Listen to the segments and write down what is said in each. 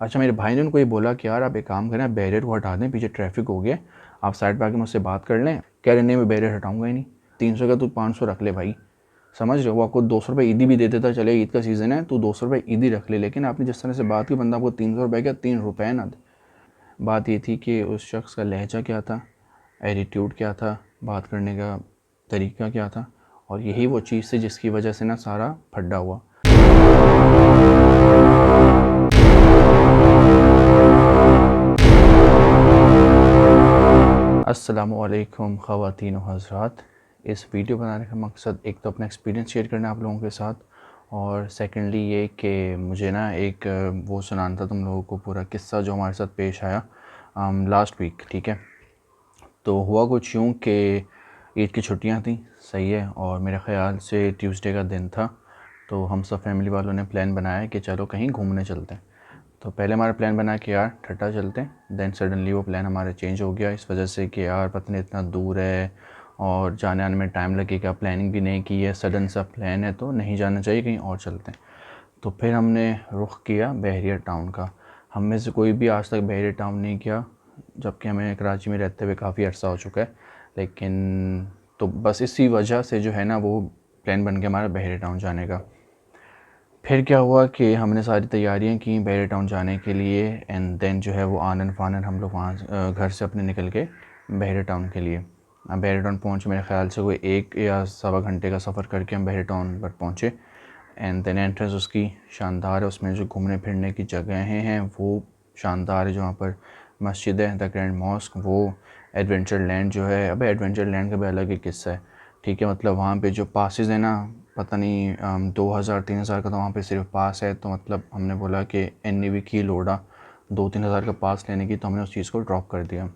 अच्छा, मेरे भाई ने उनको ये बोला कि यार आप एक काम करें, आप बैरियर को हटा दें, पीछे ट्रैफिक हो गया, आप साइड पे आके मुझसे बात कर लें। कह रहे नहीं, मैं बैरियर हटाऊंगा ही नहीं। 300 का तू 500 रख ले भाई, समझ रहे हो? वो आपको 200 रुपये ईदी भी दे देता, चले ईद का सीज़न है तो 200 रुपये ईदी रख ले, लेकिन आपने जिस तरह से बात की, बंदा आपको 300 रुपये क्या 3 रुपये ना दे। बात ये थी कि उस शख्स का लहजा क्या था, एटीट्यूड क्या था, बात करने का तरीका क्या था, और यही वो चीज़ थी जिसकी वजह से ना सारा फड्डा हुआ। अस्सलामुअलैकुम ख़वातीन व हज़रात। इस वीडियो बनाने का मकसद एक तो अपना एक्सपीरियंस शेयर करना आप लोगों के साथ, और सेकेंडली ये कि मुझे ना एक वो सुनाना था तुम लोगों को पूरा किस्सा जो हमारे साथ पेश आया लास्ट वीक। ठीक है, तो हुआ कुछ यूँ कि ईद की छुट्टियां थी, सही है, और मेरे ख़्याल से ट्यूसडे का दिन था। तो हम सब फैमिली वालों ने प्लान बनाया कि चलो कहीं घूमने चलते हैं। तो पहले हमारा प्लान बना कि यार ठट्टा चलते हैं, देन सडनली वो प्लान हमारा चेंज हो गया इस वजह से कि यार पता नहीं इतना दूर है और जाने आने में टाइम लगेगा, प्लानिंग भी नहीं की है, सडन सा प्लान है तो नहीं जाना चाहिए, कहीं और चलते हैं। तो फिर हमने रुख किया बहरिया टाउन का। हम में से कोई भी आज तक बहरिया टाउन नहीं किया, जबकि हमें कराची में रहते हुए काफ़ी अर्सा हो चुका है, लेकिन तो बस इसी वजह से जो है ना वो प्लान बन गया हमारा बहरिया टाउन जाने का। फिर क्या हुआ कि हमने सारी तैयारियां की बहरे टाउन जाने के लिए, एंड देन जो है वो आनन फानन हम लोग वहाँ घर से अपने निकल के बहरे टाउन के लिए। बहरे टाउन पहुँचे, मेरे ख़्याल से कोई 1 या 1.25 घंटे का सफ़र करके हम बहरे टाउन पर पहुँचे। एंड देन एंट्रेंस उसकी शानदार है, उसमें जो घूमने फिरने की जगहें हैं वो शानदार है। जो वहाँ पर मस्जिद है द ग्रैंड मॉस्क, वो एडवेंचर लैंड जो है, अब एडवेंचर लैंड का भी अलग ही किस्सा है। ठीक है, मतलब वहाँ पे जो पासेस है ना, पता नहीं 2000-3000 का तो वहाँ पे सिर्फ पास है। तो मतलब हमने बोला कि NAV की लोड़ा 2-3 हज़ार का पास लेने की, तो हमने उस चीज़ को ड्रॉप कर दिया।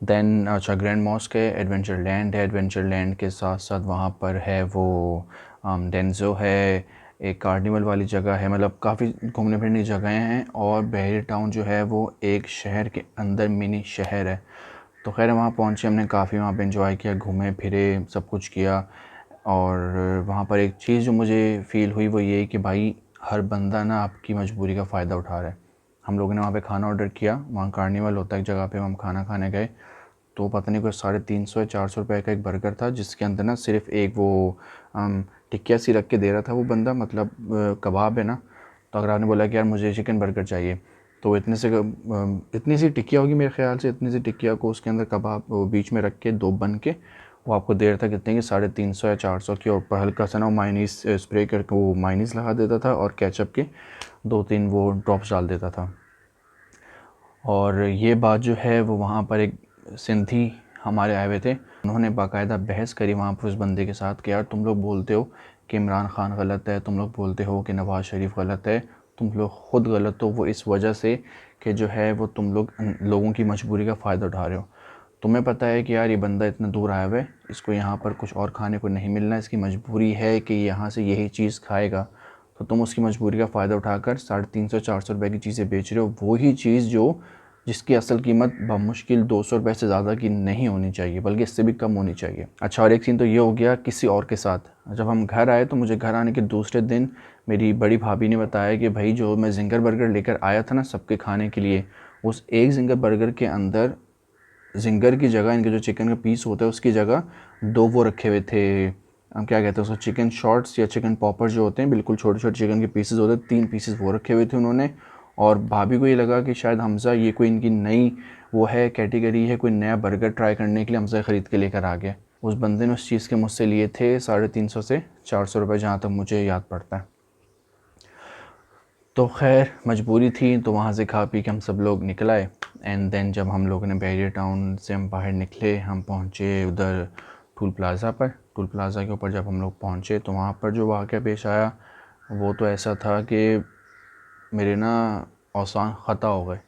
देन अच्छा, ग्रैंड मॉस्क है, एडवेंचर लैंड है, एडवेंचर लैंड के साथ साथ वहाँ पर है वो डेंजो है, एक कार्निवल वाली जगह है, मतलब काफ़ी घूमने फिरने की जगहें हैं। और बहरी टाउन जो है वो एक शहर के अंदर मिनी शहर है। तो खैर वहाँ पहुँचे, हमने काफ़ी वहाँ पे एंजॉय किया, घूमे फिरे, सब कुछ किया। और वहाँ पर एक चीज़ जो मुझे फ़ील हुई वो ये कि भाई हर बंदा ना आपकी मजबूरी का फ़ायदा उठा रहा है। हम लोगों ने वहाँ पे खाना ऑर्डर किया, वहाँ कार्निवल होता है एक जगह पे, हम खाना खाने गए। तो पता नहीं कोई 350 या 400 रुपये का एक बर्गर था, जिसके अंदर ना सिर्फ एक वो टिक्किया सी रख के दे रहा था वो बंदा, मतलब कबाब है ना। तो अगर आपने बोला कि यार मुझे चिकन बर्गर चाहिए, तो इतनी सी टिक्किया होगी मेरे ख्याल से, इतनी सी टिक्किया को उसके अंदर कबाब वो बीच में रख के दो बन के वो आपको दे रहा था कितने की, 350 या 400 की। और ऊपर हल्का सा ना वो मायनीस स्प्रे करके वो मायनीस लगा देता था, और केचप के 2-3 वो ड्रॉप्स डाल देता था। और ये बात जो है वो वहाँ पर एक सिंधी हमारे आए हुए थे, उन्होंने बाकायदा बहस करी वहाँ पर उस बंदे के साथ कि यार तुम लोग बोलते हो कि इमरान ख़ान गलत है, तुम लोग बोलते हो कि नवाज़ शरीफ गलत है, तुम लोग ख़ुद गलत हो। वो इस वजह से कि जो है वो तुम लोग लोगों की मजबूरी का फ़ायदा उठा रहे हो। तुम्हें पता है कि यार ये बंदा इतना दूर आया हुआ है, इसको यहाँ पर कुछ और खाने को नहीं मिलना, इसकी मजबूरी है कि यहाँ से यही चीज़ खाएगा, तो तुम उसकी मजबूरी का फ़ायदा उठाकर 350-400 रुपये की चीज़ें बेच रहे हो। वही चीज़ जो जिसकी असल कीमत बमुश्किल 200 रुपये से ज़्यादा की नहीं होनी चाहिए, बल्कि इससे भी कम होनी चाहिए। अच्छा, और एक सीन तो ये हो गया किसी और के साथ। जब हम घर आए तो मुझे घर आने के दूसरे दिन मेरी बड़ी भाभी ने बताया कि भाई जो मैं जिंगर बर्गर लेकर आया था ना सबके खाने के लिए, उस एक जिंगर बर्गर के अंदर जिंगर की जगह, इनके जो चिकन का पीस होता है उसकी जगह दो वो रखे हुए थे, हम क्या कहते हैं उसको, चिकन शॉर्ट्स या चिकन पॉपर जो होते हैं, बिल्कुल छोटे छोटे चिकन के पीसेस होते हैं, 3 पीसेस वो रखे हुए थे उन्होंने। और भाभी को ये लगा कि शायद हमज़ा ये कोई इनकी नई वो है कैटेगरी है, कोई नया बर्गर ट्राई करने के लिए हमज़ा ख़रीद के लेकर आ गया। उस बंदे ने उस चीज़ के मुझसे लिए थे 350 से 400 रुपये, जहाँ तक मुझे याद पड़ता है। तो खैर मजबूरी थी, तो वहाँ से खा पी के हम सब लोग निकल आए। एंड देन जब हम लोगों ने बहरिया टाउन से हम बाहर निकले, हम पहुँचे उधर टूल प्लाज़ा पर। टूल प्लाज़ा के ऊपर जब हम लोग पहुँचे तो वहाँ पर जो वाक़या पेश आया वो तो ऐसा था कि मेरे ना औसान ख़ता हो गए।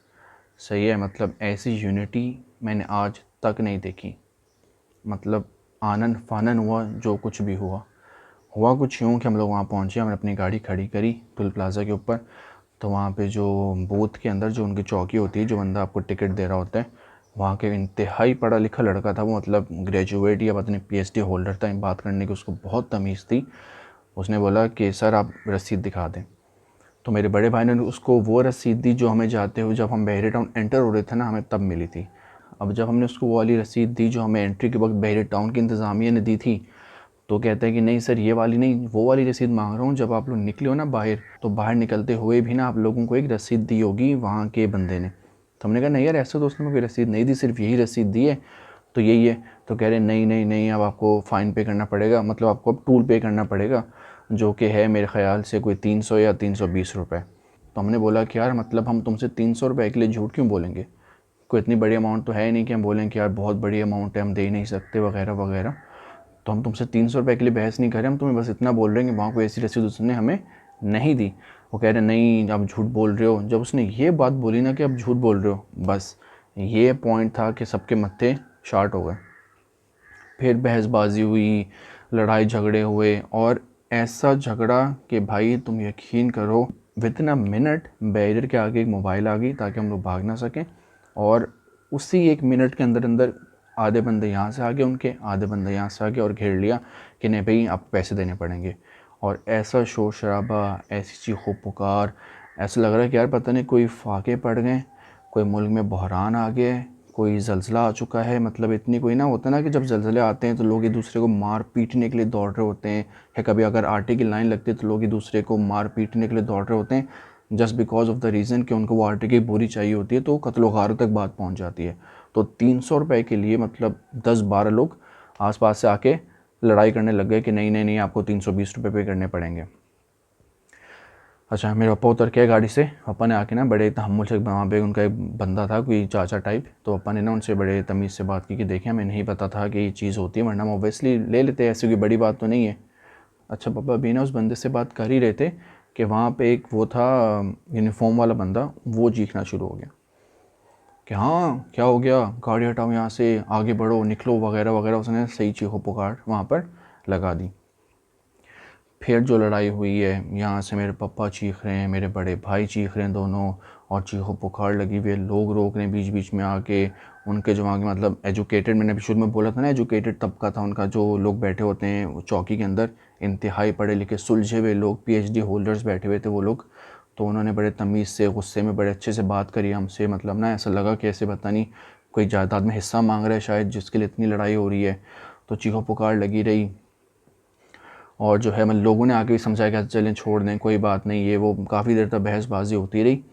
सही है, मतलब ऐसी यूनिटी मैंने आज तक नहीं देखी। मतलब आनन फानन हुआ जो कुछ भी हुआ। हुआ कुछ यूँ कि हम लोग वहाँ पहुँचे, हमने अपनी गाड़ी खड़ी करी टोल प्लाज़ा के ऊपर। तो वहाँ पे जो बूथ के अंदर जो उनकी चौकी होती है, जो बंदा आपको टिकट दे रहा होता है, वहाँ के इंतहाई पढ़ा लिखा लड़का था वो, मतलब ग्रेजुएट या पता नहीं PhD होल्डर था। बात करने की उसको बहुत तमीज़ थी। उसने बोला कि सर आप रसीद दिखा दें। तो मेरे बड़े भाई ने उसको वो रसीद दी जो हमें जाते हुए जब हम बहरे टाउन एंटर हो रहे थे ना, हमें तब मिली थी। अब जब हमने उसको वो वाली रसीद दी जो हमें एंट्री के वक्त बहरे टाउन की इंतज़ामिया ने दी थी, तो कहते हैं कि नहीं सर ये वाली नहीं, वो वाली रसीद मांग रहा हूँ। जब आप लोग निकले हो ना बाहर, तो बाहर निकलते हुए भी ना आप लोगों को एक रसीद दी होगी वहाँ के बंदे ने। तो हमने कहा नहीं यार ऐसे तो उसने कोई रसीद नहीं दी, सिर्फ यही रसीद दी है, तो यही है। तो कह रहे नहीं नहीं नहीं, अब आपको फ़ाइन पे करना पड़ेगा, मतलब आपको अब टूल पे करना पड़ेगा, जो कि है मेरे ख़्याल से कोई 300 या 320 रुपये। तो हमने बोला कि यार मतलब हम तुमसे 300 रुपये के लिए झूठ क्यों बोलेंगे, कोई इतनी बड़ी अमाउंट तो है ही नहीं कि हम बोलें कि यार बहुत बड़ी अमाउंट है हम दे ही नहीं सकते वगैरह वगैरह। तो हम तुमसे 300 रुपये के लिए बहस नहीं कर रहे, हम तुम्हें बस इतना बोल रहे हैं कि वहाँ कोई ऐसी रसीद उसने हमें नहीं दी। वो कह रहे नहीं आप झूठ बोल रहे हो। जब उसने ये बात बोली ना कि आप झूठ बोल रहे हो, बस ये पॉइंट था कि सबके मत्थे शार्ट हो गए। फिर बहसबाजी हुई, लड़ाई झगड़े हुए, और ऐसा झगड़ा कि भाई तुम यकीन करो विदिन अ मिनट बैरियर के आगे एक मोबाइल आ गई ताकि हम लोग भाग ना सकें, और उसी 1 मिनट के अंदर अंदर आधे बंदे यहाँ से आ गए उनके, आधे बंदे यहाँ से आ गए और घेर लिया कि नहीं भाई आप पैसे देने पड़ेंगे। और ऐसा शोर शराबा, ऐसी चीखो पुकार, ऐसा लग रहा है कि यार पता नहीं कोई फाके पड़ गए, कोई मुल्क में बहरान आ गया है, कोई ज़लज़ला आ चुका है। मतलब इतनी कोई ना होता ना कि जब ज़लज़ले आते हैं तो लोग एक दूसरे को मार पीटने के लिए दौड़ रहे होते हैं, या कभी अगर आटे की लाइन लगती है तो लोग एक दूसरे को मार पीटने के लिए दौड़ रहे होते हैं, just because of the reason कि उनको वो आटे की बोरी चाहिए होती है, तो कत्ल गारत तक बात पहुंच जाती है। तो 300 रुपये के लिए मतलब 10-12 लोग आसपास से आके लड़ाई करने लग गए कि नहीं नहीं नहीं आपको 320 रुपये पे करने पड़ेंगे। अच्छा मेरे पापा उतर के गाड़ी से, पापा ने आके ना बड़े तहम्मुल से, वहाँ पे उनका एक बंदा था कोई चाचा टाइप, तो पापा ने ना उनसे बड़े तमीज़ से बात की कि देखें हमें नहीं पता था कि ये चीज़ होती है, वरना हम ऑब्वियसली ले लेते, ऐसी कोई बड़ी बात तो नहीं है। अच्छा पापा अभी ना उस बंदे से बात कर ही रहे थे कि वहाँ पे एक वो था यूनिफॉर्म वाला बंदा, वो चीखना शुरू हो गया कि हाँ क्या हो गया, गाड़ी हटाओ यहाँ से, आगे बढ़ो, निकलो वगैरह वगैरह। उसने सही चीखो पुकार वहाँ पर लगा दी। फिर जो लड़ाई हुई है, यहाँ से मेरे पापा चीख रहे हैं, मेरे बड़े भाई चीख रहे हैं दोनों, और चीखो पुकार लगी हुई है, लोग रोक रहे हैं बीच बीच में आके। उनके जो वहाँ के मतलब एजुकेटेड, मैंने अभी शुरू में बोला था ना एजुकेटेड तबका था उनका, जो लोग बैठे होते हैं चौकी के अंदर, इंतहाई पढ़े लिखे सुलझे हुए लोग, PhD होल्डर्स बैठे हुए थे वो लोग। तो उन्होंने बड़े तमीज़ से, गुस्से में, बड़े अच्छे से बात करी हमसे। मतलब ना ऐसा लगा कि ऐसे पता नहीं कोई जायदाद में हिस्सा मांग रहा है शायद, जिसके लिए इतनी लड़ाई हो रही है। तो चीखो पुकार लगी रही, और जो है मतलब लोगों ने आके भी समझाया कि चलें छोड़ दें कोई बात नहीं, ये वो काफ़ी देर तक बहसबाजी होती रही।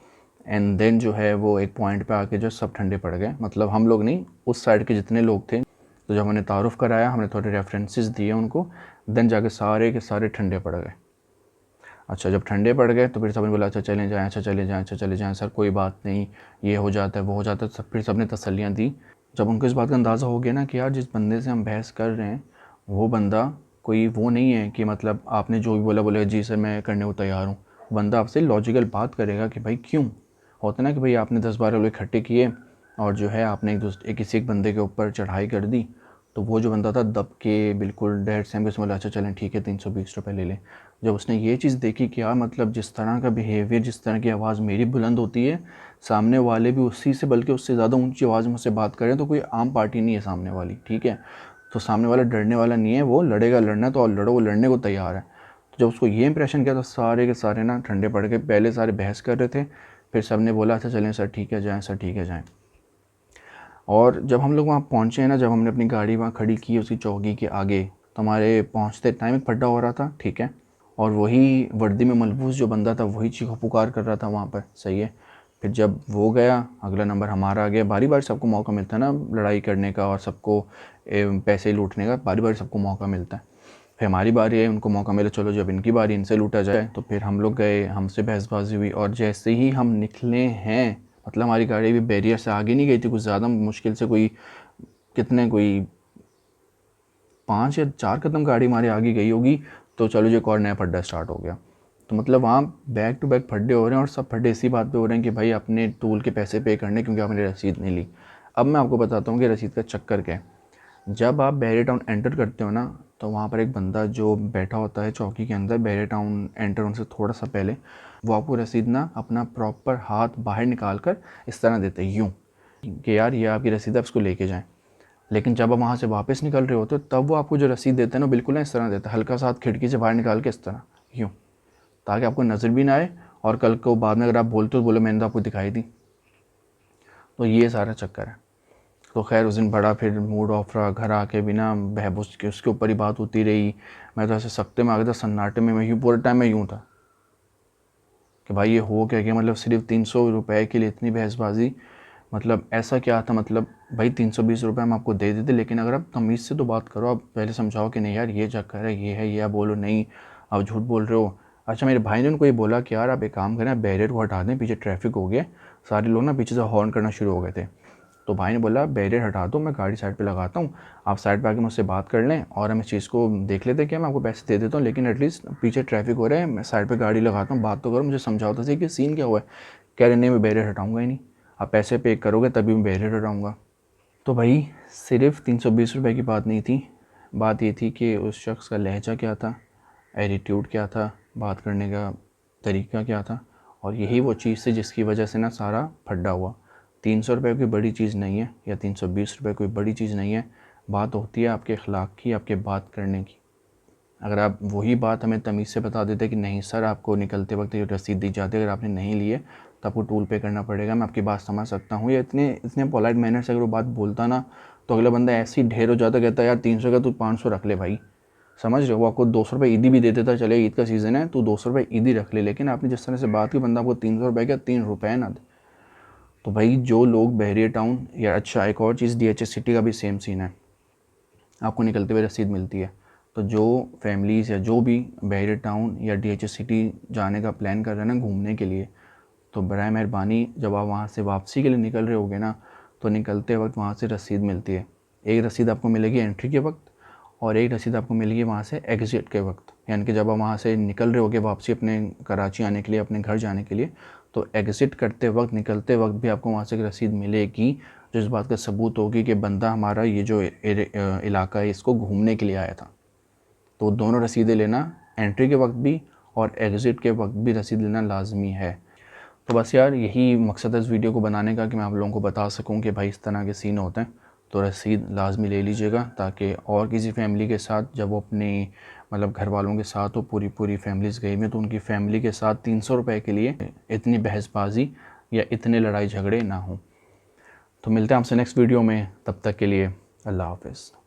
एंड देन जो है वो एक पॉइंट पे आके जो सब ठंडे पड़ गए, मतलब हम लोग नहीं, उस साइड के जितने लोग थे। तो जब हमने तारुफ़ कराया, हमने थोड़े रेफरेंसेस दिए उनको, देन जाके सारे के सारे ठंडे पड़ गए। अच्छा जब ठंडे पड़ गए तो फिर सबने बोला अच्छा चले जाएँ, अच्छा चले जाएँ, अच्छा चले जाएँ सर, कोई बात नहीं, ये हो जाता है वो हो जाता है। सब फिर सबने तसल्लियाँ दी। जब उनको इस बात का अंदाज़ा हो गया ना कि यार जिस बंदे से हम बहस कर रहे हैं वो बंदा कोई वो नहीं है कि मतलब आपने जो भी बोला बोले जी सर मैं करने को तैयार हूँ, बंदा आपसे लॉजिकल बात करेगा कि भाई क्यों। होता ना कि भाई आपने 10-12 लोग इकट्ठे किए और जो है आपने किसी एक बंदे के ऊपर चढ़ाई कर दी, तो वो जो बंदा था दब के बिल्कुल डेढ़ सेम के बोला अच्छा चलें ठीक है 320 रुपये ले लें। जब उसने ये चीज़ देखी कि यार मतलब जिस तरह का बिहेवियर, जिस तरह की आवाज़ मेरी बुलंद होती है, सामने वाले भी उसी से बल्कि उससे ज़्यादा ऊंची आवाज़ में मुझसे बात करें, तो कोई आम पार्टी नहीं है सामने वाली, ठीक है। तो सामने वाला डरने वाला नहीं है, वो लड़ेगा, लड़ना तो और लड़ो, वो लड़ने को तैयार है। तो जब उसको ये इंप्रेशन किया तो सारे के सारे ना ठंडे पड़ गए। पहले सारे बहस कर रहे थे, फिर सब ने बोला अच्छा चलें सर ठीक है जाएँ, सर ठीक है जाएँ। और जब हम लोग वहाँ पहुँचे हैं ना, जब हमने अपनी गाड़ी वहाँ खड़ी की उसकी चौकी के आगे, तो हमारे पहुँचते टाइम एक फड्डा हो रहा था, ठीक है। और वही वर्दी में मलबूस जो बंदा था वही चीखो पुकार कर रहा था वहाँ पर, सही है। फिर जब वो गया, अगला नंबर हमारा आ गया। बारी बारी सबको मौका मिलता है ना लड़ाई करने का, और सबको पैसे लूटने का, बारी बारी सबको मौका मिलता है। फिर हमारी बारी है, उनको मौका मिला, चलो जब इनकी बारी इनसे लूटा जाए। तो फिर हम लोग गए, हमसे बहसबाजी हुई, और जैसे ही हम निकले हैं, मतलब हमारी गाड़ी भी बैरियर से आगे नहीं गई थी कुछ ज़्यादा, मुश्किल से कोई कितने, कोई 5 या 4 कदम गाड़ी हमारी आगे गई होगी, तो चलो जो एक और नया फड्डा स्टार्ट हो गया। तो मतलब वहाँ बैक टू बैक फड्डे हो रहे हैं, और सब फड्डे इसी बात पे हो रहे हैं कि भाई अपने टूल के पैसे पे करने क्योंकि आपने रसीद नहीं ली। अब मैं आपको बताता हूँ कि रसीद का चक्कर क्या है। जब आप बहरे टाउन एंटर करते हो ना, तो वहाँ पर एक बंदा जो बैठा होता है चौकी के अंदर, बहरे टाउन एंटर होने से थोड़ा सा पहले, वो आपको रसीद ना अपना प्रॉपर हाथ बाहर निकाल कर इस तरह देते हैं, यूँ कि यार ये आपकी रसीद है, आप इसको लेके जाएँ। लेकिन जब आप वहाँ से वापस निकल रहे होते हो तब वो आपको जो रसीद देते हैं ना, बिल्कुल ना इस तरह देता है, हल्का सा हाथ खिड़की से बाहर निकाल के इस तरह, यूँ, ताकि आपको नज़र भी ना आए और कल को बाद में अगर आप बोलते हो बोले मैंने तो आपको दिखाई दी। तो ये सारा चक्कर है। तो खैर उस दिन बड़ा फिर मूड ऑफ रहा, घर आके भी ना बहबूस के उसके ऊपर ही बात होती रही। मैं तो ऐसे सख्ते में आ गया था, सन्नाटे में। मैं यूँ पूरे टाइम में यूँ था कि भाई ये हो क्या गया, मतलब सिर्फ 300 रुपये के लिए इतनी बहसबाजी। मतलब ऐसा क्या था, मतलब भाई 320 रुपये हम आपको दे देते, लेकिन अगर आप तमीज़ से तो बात करो, आप पहले समझाओ कि नहीं यार ये चक्कर है, ये है, ये आप बोलो नहीं आप झूठ बोल रहे हो। अच्छा मेरे भाई ने उनको ये बोला कि यार आप एक काम करें, बैरियर को हटा दें, पीछे ट्रैफिक हो गया, सारे लोग ना पीछे से हॉर्न करना शुरू हो गए थे। तो भाई ने बोला बैरियर हटा दो, मैं गाड़ी साइड पे लगाता हूँ, आप साइड पे आके मुझसे बात कर लें और हम इस चीज़ को देख लेते हैं कि मैं आपको पैसे दे देता हूँ, लेकिन एटलीस्ट पीछे ट्रैफिक हो रहा है, मैं साइड पे गाड़ी लगाता हूँ, बात तो करो, मुझे समझाओ तो सही कि सीन क्या हुआ है। कह रहे नहीं मैं बैरियर हटाऊँगा ही नहीं, आप पैसे पे करोगे तभी मैं बैरियर हटाऊँगा। तो भाई सिर्फ 320 रुपये की बात नहीं थी, बात ये थी कि उस शख्स का लहजा क्या था, एटीट्यूड क्या था, बात करने का तरीका क्या था। और यही वो चीज़ थी जिसकी वजह से ना सारा फड्डा हुआ। 300 रुपये कोई बड़ी चीज़ नहीं है, या 320 रुपये कोई बड़ी चीज़ नहीं है। बात होती है आपके अखलाक की, आपके बात करने की। अगर आप वही बात हमें तमीज़ से बता देते कि नहीं सर आपको निकलते वक्त ये रसीद दी जाती है, अगर आपने नहीं लिए तो आपको टूल पे करना पड़ेगा, मैं आपकी बात समझ सकता हूँ, या इतने इतने पोलाइट मैनर से अगर वो बात बोलता ना, तो अगला बंदा ऐसे ही ढेर हो जाता, कहता यार 300 का तू 500 रख ले भाई, समझ रहे हो। वो आपको 200 रुपये ईदी भी दे देता, चले ईद का सीज़न है तू 200 रुपये ईदी रख ले, लेकिन आपने जिस तरह से बात की बंदा आपको 300 रुपये क्या 3 रुपये ना दे। तो भाई जो लोग बहरिया टाउन, या अच्छा एक और चीज़ DHS सिटी का भी सेम सीन है, आपको निकलते हुए रसीद मिलती है। तो जो फैमिलीज़ या जो भी बहरिया टाउन या DHS सिटी जाने का प्लान कर रहे हैं ना घूमने के लिए, तो बराए मेहरबानी जब आप वहाँ से वापसी के लिए निकल रहे होगे ना, तो निकलते वक्त वहाँ से रसीद मिलती है। एक रसीद आपको मिलेगी एंट्री के वक्त, और एक रसीद आपको मिलेगी वहाँ से एग्ज़िट के वक्त। यानी कि जब आप वहाँ से निकल रहे होगे वापसी अपने कराची आने के लिए, अपने घर जाने के लिए, तो एग्ज़िट करते वक्त, निकलते वक्त भी आपको वहाँ से एक रसीद मिलेगी, जो इस बात का सबूत होगी कि बंदा हमारा ये जो इलाका है इसको घूमने के लिए आया था। तो दोनों रसीदें लेना, एंट्री के वक्त भी और एग्ज़िट के वक्त भी रसीद लेना लाजमी है। तो बस यार यही मकसद है इस वीडियो को बनाने का, कि मैं आप लोगों को बता सकूं कि भाई इस तरह के सीन होते हैं, तो रसीद लाजमी ले लीजिएगा, ताकि और किसी फैमिली के साथ जब वो अपनी मतलब घर वालों के साथ हो, पूरी पूरी फैमिलीज़ गई में, तो उनकी फ़ैमिली के साथ 300 रुपये के लिए इतनी बहसबाजी या इतने लड़ाई झगड़े ना हों। तो मिलते हैं आपसे नेक्स्ट वीडियो में, तब तक के लिए अल्लाह हाफ़िज़।